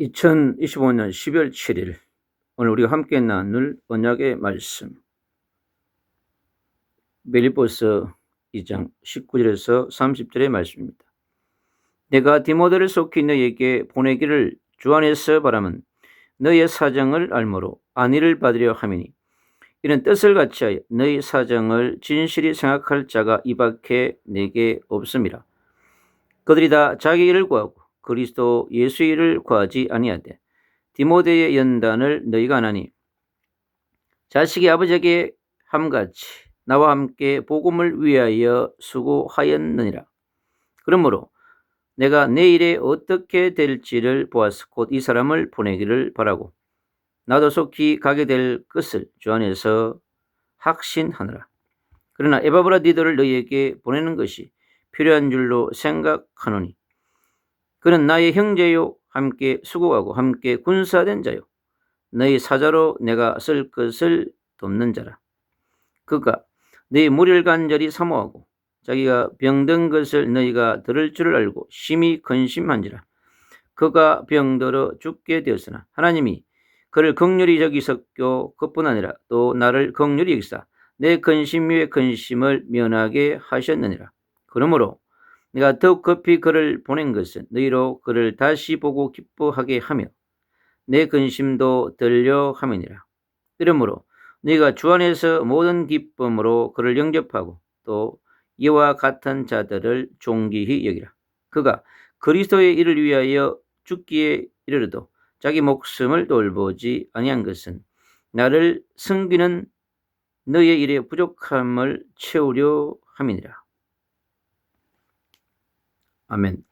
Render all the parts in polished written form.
2025년 12월 7일 오늘 우리가 함께 나눌 언약의 말씀 빌립보서 2장 19절에서 30절의 말씀입니다. 내가 디모데를 속히 너희에게 보내기를 주 안에서 바람은 너희의 사정을 알므로 안위를 받으려 함이니 이는 뜻을 같이하여 너희 사정을 진실히 생각할 자가 이밖에 내게 없음이라. 그들이 다 자기 일을 구하고 그리스도 예수의 일을 구하지 아니하되 디모데의 연단을 너희가 아나니 자식이 아버지에게 함같이 나와 함께 복음을 위하여 수고하였느니라. 그러므로 내가 내일에 어떻게 될지를 보아서 곧 이 사람을 보내기를 바라고 나도 속히 가게 될 것을 주 안에서 확신하노라. 그러나 에바브라디도를 너희에게 보내는 것이 필요한 줄로 생각하노니 그는 나의 형제요 함께 수고하고 함께 군사된 자요 너희 사자로 내가 쓸 것을 돕는 자라. 그가 너희 무리를 간절히 사모하고 자기가 병든 것을 너희가 들을 줄을 알고 심히 근심한지라. 그가 병들어 죽게 되었으나 하나님이 그를 긍휼히 여기셨고 그뿐 아니라 또 나를 긍휼히 여기사 내 근심 위에 근심을 면하게 하셨느니라. 그러므로 내가 더욱 급히 그를 보낸 것은 너희로 그를 다시 보고 기뻐하게 하며 내 근심도 들려 함이니라. 이러므로 네가 주 안에서 모든 기쁨으로 그를 영접하고 또 이와 같은 자들을 존귀히 여기라. 그가 그리스도의 일을 위하여 죽기에 이르러도 자기 목숨을 돌보지 아니한 것은 나를 섬기는 너의 일의 부족함을 채우려 함이니라. 아멘.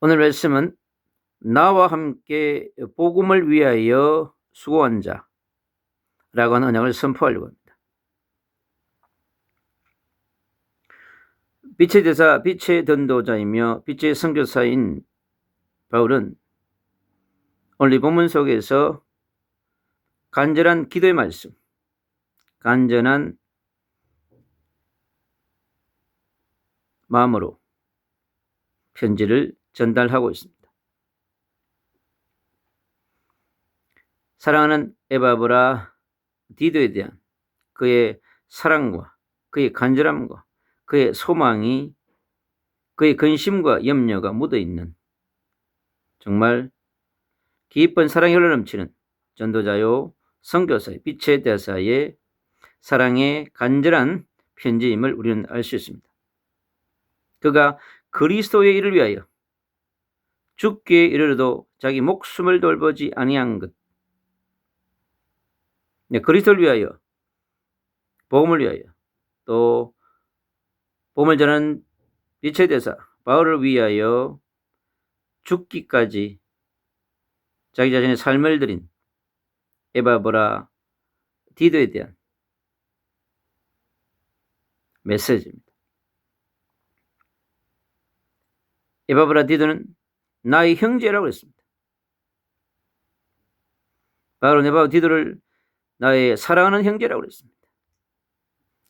오늘 말씀은 나와 함께 복음을 위하여 수고한 자라고 하는 언약을 선포하려고 합니다. 빛의 대사, 빛의 전도자이며 빛의 선교사인 바울은 오늘 이 본문 속에서 간절한 기도의 말씀, 간절한 마음으로 편지를 전달하고 있습니다. 사랑하는 에바브라디도에 대한 그의 사랑과 그의 간절함과 그의 소망이 그의 근심과 염려가 묻어있는 정말 깊은 사랑이 흘러넘치는 전도자요 선교사의 빛의 대사의 사랑의 간절한 편지임을 우리는 알 수 있습니다. 그가 그리스도의 일을 위하여 죽기에 이르러도 자기 목숨을 돌보지 아니한 것, 그리스도를 위하여 복음을 위하여 또 복음을 전하는 빛의 대사 바울을 위하여 죽기까지 자기 자신의 삶을 드린 에바브라디도에 대한 메시지입니다. 에바브라디도는 나의 형제라고 했습니다. 바울은 에바브라디도를 나의 사랑하는 형제라고 했습니다.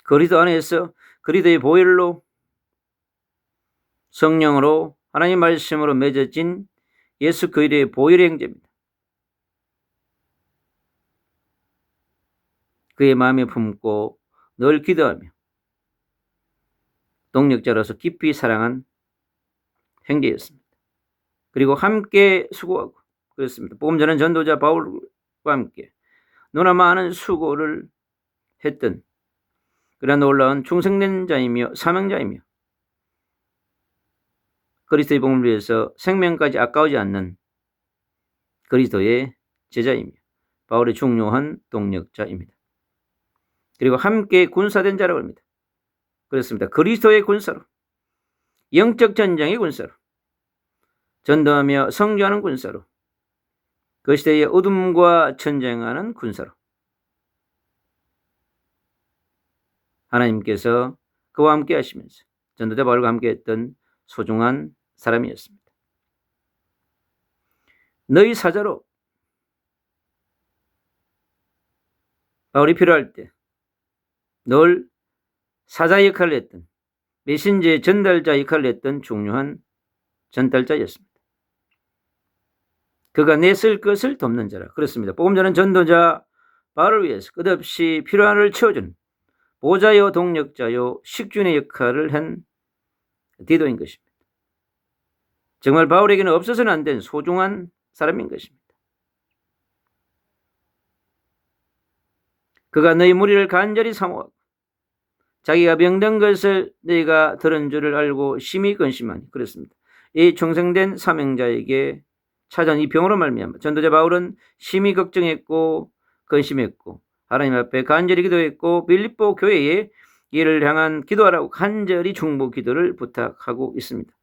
그리스도 안에서 그리스도의 보혈로 성령으로 하나님의 말씀으로 맺어진 예수 그리스도의 보혈의 형제입니다. 그의 마음에 품고 늘 기도하며 동력자로서 깊이 사랑한 형제였습니다. 그리고 함께 수고하고 그랬습니다. 복음 전하는 전도자 바울과 함께 너무나 많은 수고를 했던 그러한 놀라운 충성된 자이며 사명자이며 그리스도의 복음을 위해서 생명까지 아까우지 않는 그리스도의 제자이며 바울의 중요한 동력자입니다. 그리고 함께 군사된 자라고 합니다. 그렇습니다. 그리스도의 군사로, 영적 전쟁의 군사로, 전도하며 선교하는 군사로, 그 시대의 어둠과 전쟁하는 군사로 하나님께서 그와 함께 하시면서 전도자 바울과 함께 했던 소중한 사람이었습니다. 너희 사자로 바울이 필요할 때 늘 사자 역할을 했던 메신저의 전달자 역할을 했던 중요한 전달자였습니다. 그가 내 쓸 것을 돕는 자라. 그렇습니다. 복음자는 전도자 바울을 위해서 끝없이 필요한을 채워주는 보좌요 동력자요 식주인의 역할을 한 디도인 것입니다. 정말 바울에게는 없어서는 안 된 소중한 사람인 것입니다. 그가 너희 무리를 간절히 사모하고 자기가 병든 것을 너희가 들은 줄을 알고 심히 근심하니. 그렇습니다. 이 충성된 사명자에게 찾아온 이 병으로 말미암아 전도자 바울은 심히 걱정했고 근심했고 하나님 앞에 간절히 기도했고 빌립보 교회에 이를 향한 기도하라고 간절히 중보 기도를 부탁하고 있습니다.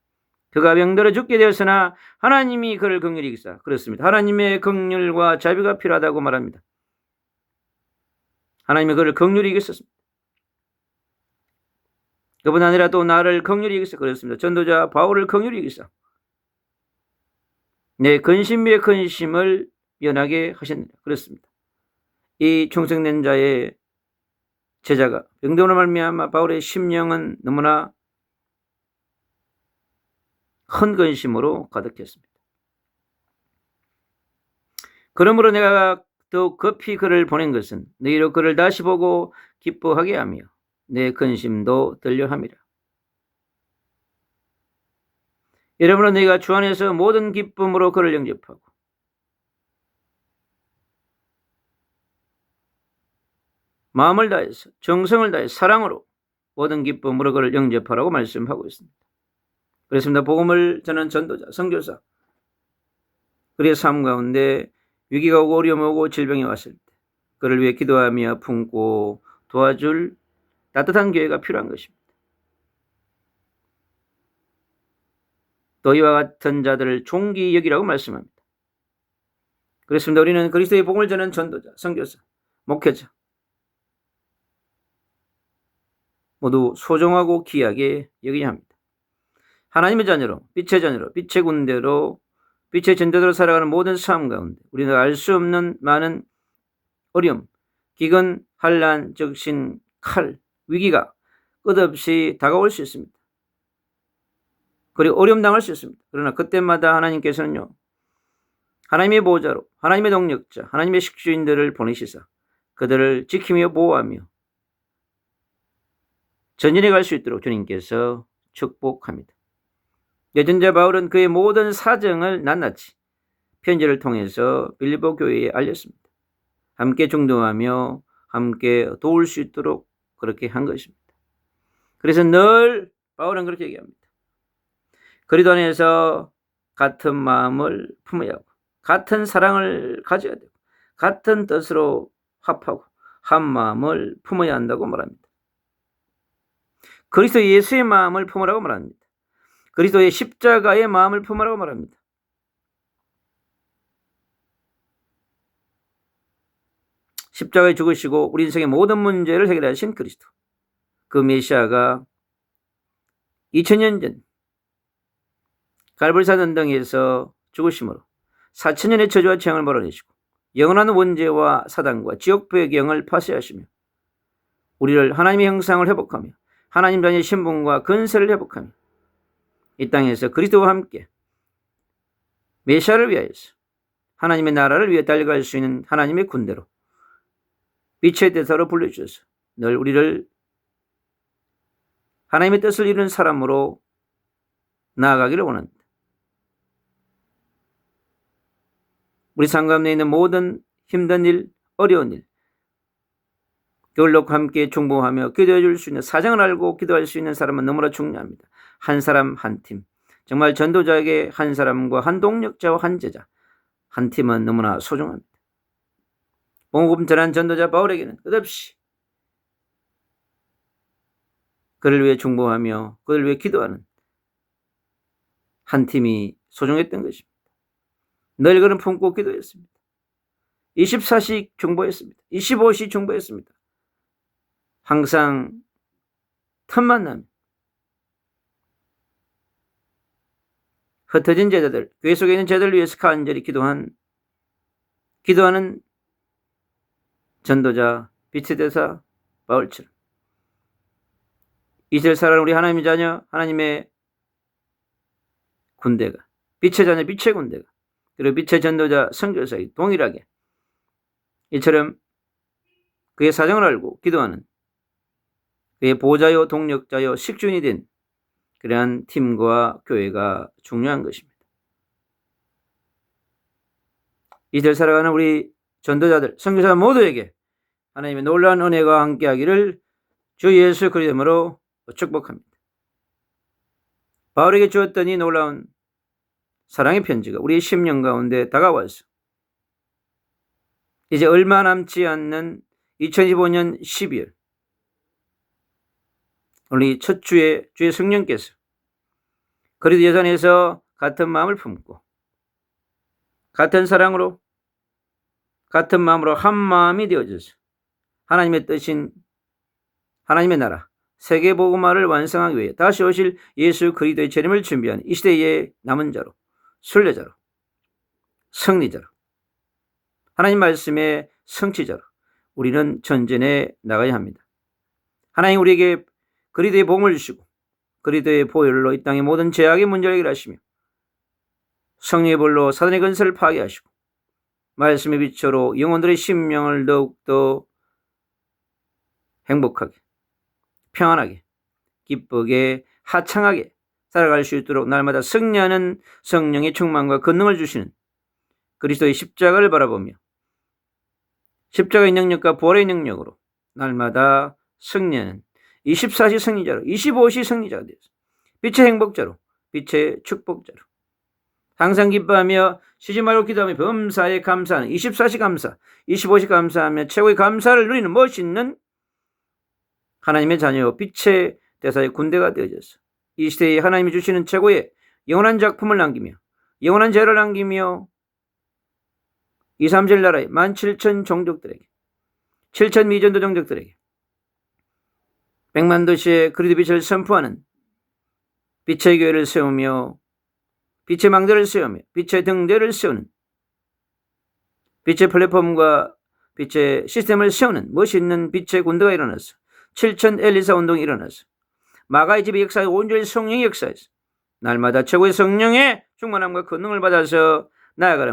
그가 병들어 죽게 되었으나 하나님이 그를 긍휼히 여기사. 그렇습니다. 하나님의 긍휼과 자비가 필요하다고 말합니다. 하나님이 그를 긍휼히 여기셨습니다. 그뿐 아니라 또 나를 긍휼히 여기사. 그렇습니다. 전도자 바울을 긍휼히 여기사 내 근심 위에 근심을 면하게 하셨느니라. 그렇습니다. 이 충성된 자의 제자가 병됨으로 말미암아 바울의 심령은 너무나 큰 근심으로 가득했습니다. 그러므로 내가 더욱 급히 그를 보낸 것은 너희로 그를 다시 보고 기뻐하게 하며 내 근심도 들려함이라. 여러분은 너희가 주 안에서 모든 기쁨으로 그를 영접하고 마음을 다해서 정성을 다해 사랑으로 모든 기쁨으로 그를 영접하라고 말씀하고 있습니다. 그렇습니다. 복음을 전하는 전도자, 선교사, 그의 삶 가운데 위기가 오고 어려움이 오고 질병이 왔을 때 그를 위해 기도하며 품고 도와줄 따뜻한 교회가 필요한 것입니다. 또 이와 같은 자들을 종기 여기라고 말씀합니다. 그렇습니다. 우리는 그리스도의 복음을 전하는 전도자, 선교사, 목회자 모두 소중하고 귀하게 여기야 합니다. 하나님의 자녀로, 빛의 자녀로, 빛의 군대로, 빛의 전도자로 살아가는 모든 삶 가운데 우리는 알 수 없는 많은 어려움, 기근, 환난, 적신, 칼, 위기가 끝없이 다가올 수 있습니다. 그리고 어려움 당할 수 있습니다. 그러나 그때마다 하나님께서는요, 하나님의 보호자로, 하나님의 동력자, 하나님의 식주인들을 보내시사 그들을 지키며 보호하며 전진해 갈 수 있도록 주님께서 축복합니다. 예전자 바울은 그의 모든 사정을 낱낱이 편지를 통해서 빌립보 교회에 알렸습니다. 함께 중동하며 함께 도울 수 있도록 그렇게 한 것입니다. 그래서 늘 바울은 그렇게 얘기합니다. 그리스도 안에서 같은 마음을 품어야 하고 같은 사랑을 가져야 되고 같은 뜻으로 합하고 한 마음을 품어야 한다고 말합니다. 그리스도 예수의 마음을 품으라고 말합니다. 그리스도의 십자가의 마음을 품으라고 말합니다. 십자가에 죽으시고 우리 인생의 모든 문제를 해결하신 그리스도, 그 메시아가 2000년 전 갈보리 산등에서 죽으심으로 4000년의 저주와 재앙을 몰아내시고 영원한 원죄와 사단과 지옥불의 영을 파쇄하시며 우리를 하나님의 형상을 회복하며 하나님 자녀의 신분과 근세를 회복하며 이 땅에서 그리스도와 함께 메시아를 위하여서 하나님의 나라를 위해 달려갈 수 있는 하나님의 군대로 빛의 대사로 불러주셔서 늘 우리를 하나님의 뜻을 이루는 사람으로 나아가기를 원합니다. 우리 삶 가운데 있는 모든 힘든 일, 어려운 일, 겨울로 함께 중보하며 기도해 줄 수 있는 사정을 알고 기도할 수 있는 사람은 너무나 중요합니다. 한 사람 한 팀, 정말 전도자에게 한 사람과 한 동력자와 한 제자, 한 팀은 너무나 소중합니다. 복음 전한 전도자 바울에게는 끝없이 그를 위해 중보하며 그를 위해 기도하는 한 팀이 소중했던 것입니다. 늘 그는 품고 기도했습니다. 24시 중보했습니다. 25시 중보했습니다. 항상 틈만 나면 흩어진 제자들, 교회 속에 있는 제자들을 위해서 간절히 기도하는 전도자 빛의 대사 바울처럼 이스라엘 사람 우리 하나님의 자녀, 하나님의 군대가, 빛의 자녀 빛의 군대가, 그리고 빛의 전도자 선교사가 동일하게 이처럼 그의 사정을 알고 기도하는 그의 보호자요 동력자요 식주인이 된 그러한 팀과 교회가 중요한 것입니다. 이들 살아가는 우리 전도자들, 선교사 모두에게 하나님의 놀라운 은혜가 함께하기를 주 예수 그리스도로 축복합니다. 바울에게 주었던 이 놀라운 사랑의 편지가 우리의 심령 가운데 다가와서 이제 얼마 남지 않는 2025년 12월 오늘 첫 주에 주의 성령께서 그리스도 예산에서 같은 마음을 품고 같은 사랑으로 같은 마음으로 한 마음이 되어져서 하나님의 뜻인 하나님의 나라 세계복음화를 완성하기 위해 다시 오실 예수 그리스도의 재림을 준비하는 이 시대의 남은 자로 순례자로 승리자로 하나님 말씀의 성취자로 우리는 전진해 나가야 합니다. 하나님 우리에게 그리스도의 복음을 주시고 그리스도의 보혈로 이 땅의 모든 죄악의 문제를 해결하시며 성령의 볼로 사단의 근세를 파괴하시고 말씀의 빛으로 영혼들의 심령을 더욱더 행복하게 평안하게 기쁘게 하창하게 살아갈 수 있도록 날마다 승리하는 성령의 충만과 권능을 주시는 그리스도의 십자가를 바라보며 십자가의 능력과 부활의 능력으로 날마다 승리하는 24시 승리자로 25시 승리자가 되어서 빛의 행복자로 빛의 축복자로 항상 기뻐하며 쉬지 말고 기도하며 범사에 감사하는 24시 감사 25시 감사하며 최고의 감사를 누리는 멋있는 하나님의 자녀 빛의 대사의 군대가 되어져서 이 시대에 하나님이 주시는 최고의 영원한 작품을 남기며 영원한 재를 남기며 2, 3절 나라의 17,000 종족들에게 7,000 미전도 종족들에게 100만 도시의 그리스도 빛을 선포하는 빛의 교회를 세우며 빛의 망대를 세우며 빛의 등대를 세우는 빛의 플랫폼과 빛의 시스템을 세우는 멋있는 빛의 군대가 일어나서 7,000 엘리사 운동이 일어나서 마가의 집의 역사에 온전히 성령의 역사에서 날마다 최고의 성령의 충만함과 권능을 받아서 나아가는